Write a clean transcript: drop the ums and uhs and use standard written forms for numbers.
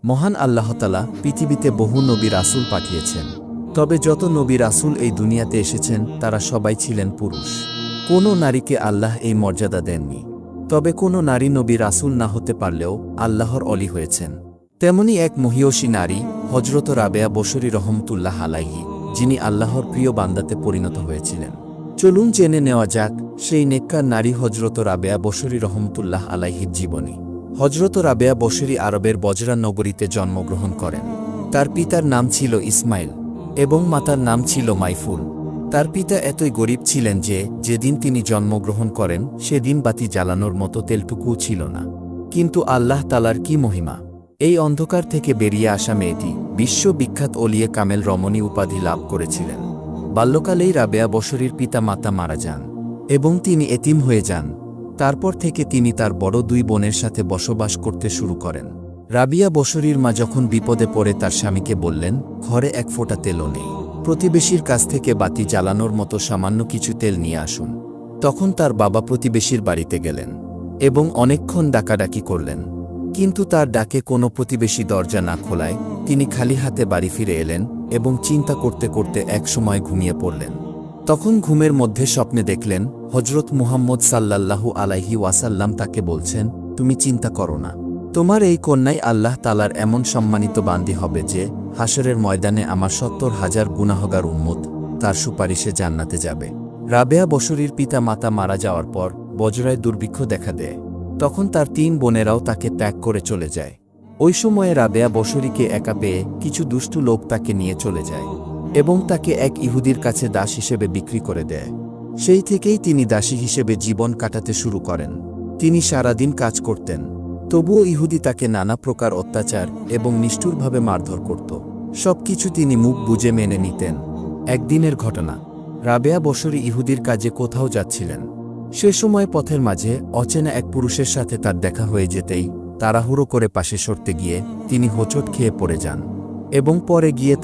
মহান আল্লাহ তাআলা পৃথিবীতে বহু নবী রাসূল পাঠিয়েছেন। তবে যত নবী রাসূল এই দুনিয়াতে এসেছেন তারা সবাই ছিলেন পুরুষ। কোনো নারীকে আল্লাহ এই মর্যাদা দেননি। তবে কোনো নারী নবী রাসূল না হতে পারলেও আল্লাহর অলি হয়েছেন। তেমনি এক মহিয়সী নারী হযরত রাবেয়া বসরি রহমতুল্লাহ আলাইহি, যিনি আল্লাহর প্রিয় বান্দাতে পরিণত হয়েছিলেন। চলুন জেনে নেওয়া যাক সেই নেককার নারী হযরত রাবেয়া বসরি রহমতুল্লাহ আলাইহির জীবনী। হযরত রাবেয়া বসরি আরবের বজরা নগরীতে জন্মগ্রহণ করেন। তার পিতার নাম ছিল ইসমাইল এবং মাতার নাম ছিল মাইফুল। তার পিতা এতই গরিব ছিলেন যে যেদিন তিনি জন্মগ্রহণ করেন সেদিন বাতি জ্বালানোর মতো তেলটুকুও ছিল না। কিন্তু আল্লাহ তাআলার কি মহিমা! এই অন্ধকার থেকে বেরিয়ে আসা মেয়েটি বিশ্ববিখ্যাত ওলিয়ে কামেল রমণী উপাধি লাভ করেছিলেন। বাল্যকালেই রাবেয়া বসরির পিতা মাতা মারা যান এবং তিনি এতিম হয়ে যান। তারপর থেকে তিনি তার বড় দুই বোনের সাথে বসবাস করতে শুরু করেন। রাবিয়া বসরির মা যখন বিপদে পড়ে তার স্বামীকে বললেন, ঘরে এক ফোঁটা তেলও নেই, প্রতিবেশীর কাছ থেকে বাতি জ্বালানোর মতো সামান্য কিছু তেল নিয়ে আসুন। তখন তার বাবা প্রতিবেশীর বাড়িতে গেলেন এবং অনেকক্ষণ ডাকাডাকি করলেন, কিন্তু তার ডাকে কোনো প্রতিবেশী দরজা না খোলায় তিনি খালি হাতে বাড়ি ফিরে এলেন এবং চিন্তা করতে করতে এক সময় ঘুমিয়ে পড়লেন। তখন ঘুমের মধ্যে স্বপ্নে দেখলেন হযরত মুহাম্মদ সাল্লাল্লাহু আলাইহি ওয়াসাল্লাম তাকে বলছেন, তুমি চিন্তা করো না, তোমার এই কন্যাই আল্লাহ তাআলার এমন সম্মানিত বান্দী হবে যে হাশরের ময়দানে আমার ৭০,০০০ গুনাহগার উম্মত তার সুপারিশে জান্নাতে যাবে। রাবেয়া বসরির পিতা মাতা মারা যাওয়ার পর বজরায় দুর্ভিক্ষ দেখা দেয়। তখন তার ৩ বোনেরাও তাকে ত্যাগ করে চলে যায়। ওই সময়ে রাবেয়া বসরিকে একা পেয়ে কিছু দুষ্টু লোক তাকে নিয়ে চলে যায় এবং তাকে এক ইহুদির কাছে দাস হিসেবে বিক্রি করে দেয়। সেই থেকেই তিনি দাসী হিসেবে জীবন কাটাতে শুরু করেন। তিনি সারাদিন কাজ করতেন, তবুও ইহুদি তাকে নানা প্রকার অত্যাচার এবং নিষ্ঠুরভাবে মারধর করত। সবকিছু তিনি মুখ বুজে মেনে নিতেন। একদিনের ঘটনা, রাবেয়া বসরি ইহুদির কাজে কোথাও যাচ্ছিলেন। সে সময় পথের মাঝে অচেনা এক পুরুষের সাথে তার দেখা হয়ে যেতেই তাড়াহুড়ো করে পাশে সরতে গিয়ে তিনি হোঁচট খেয়ে পড়ে যান এবং পরে গিয়ে